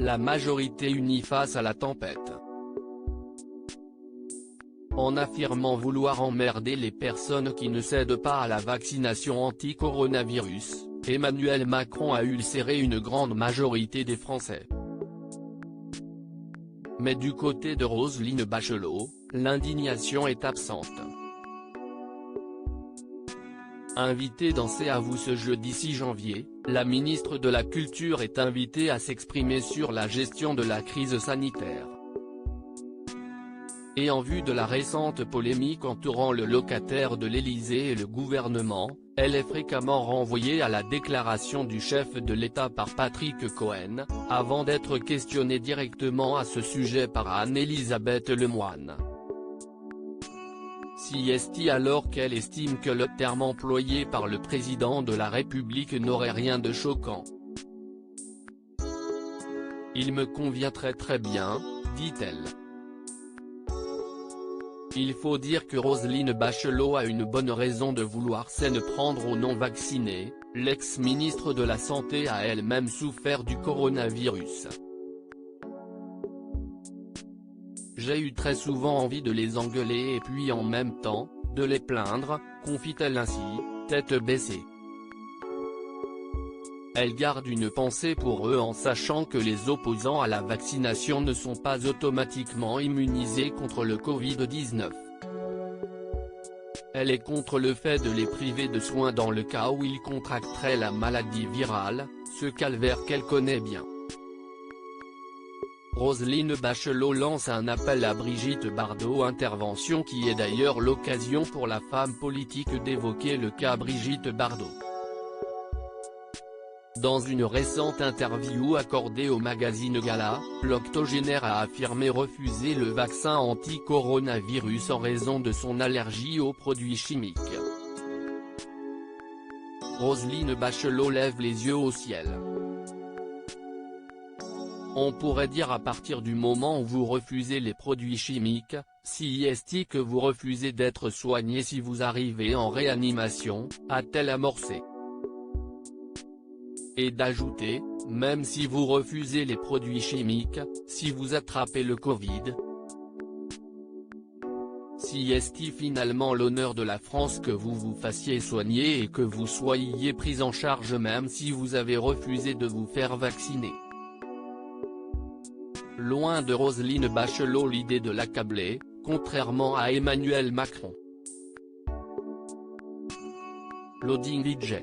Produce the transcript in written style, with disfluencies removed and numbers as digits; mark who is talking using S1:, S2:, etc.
S1: la majorité unie face à la tempête. En affirmant vouloir emmerder les personnes qui ne cèdent pas à la vaccination anti-coronavirus, Emmanuel Macron a ulcéré une grande majorité des Français. Mais du côté de Roselyne Bachelot, l'indignation est absente. Invitée dans C'est à vous ce jeudi 6 janvier, la ministre de la Culture est invitée à s'exprimer sur la gestion de la crise sanitaire. Et en vue de la récente polémique entourant le locataire de l'Élysée et le gouvernement, elle est fréquemment renvoyée à la déclaration du chef de l'État par Patrick Cohen, avant d'être questionnée directement à ce sujet par Anne-Elisabeth Lemoine. Si est alors qu'elle estime que le terme employé par le président de la République n'aurait rien de choquant. « Il me convient très bien », dit-elle. Il faut dire que Roselyne Bachelot a une bonne raison de vouloir s'en prendre aux non-vaccinés, l'ex-ministre de la Santé a elle-même souffert du coronavirus. J'ai eu très souvent envie de les engueuler et puis en même temps, de les plaindre, confie-t-elle ainsi, tête baissée. Elle garde une pensée pour eux en sachant que les opposants à la vaccination ne sont pas automatiquement immunisés contre le Covid-19. Elle est contre le fait de les priver de soins dans le cas où ils contracteraient la maladie virale, ce calvaire qu'elle connaît bien. Roselyne Bachelot lance un appel à Brigitte Bardot, intervention qui est d'ailleurs l'occasion pour la femme politique d'évoquer le cas Brigitte Bardot. Dans une récente interview accordée au magazine Gala, l'octogénaire a affirmé refuser le vaccin anti-coronavirus en raison de son allergie aux produits chimiques. Roselyne Bachelot lève les yeux au ciel. On pourrait dire à partir du moment où vous refusez les produits chimiques, si est que vous refusez d'être soigné si vous arrivez en réanimation, a-t-elle amorcé. Et d'ajouter, même si vous refusez les produits chimiques, si vous attrapez le Covid. Si est finalement l'honneur de la France que vous vous fassiez soigner et que vous soyez pris en charge même si vous avez refusé de vous faire vacciner. Loin de Roselyne Bachelot l'idée de l'accabler, contrairement à Emmanuel Macron. Loading DJ.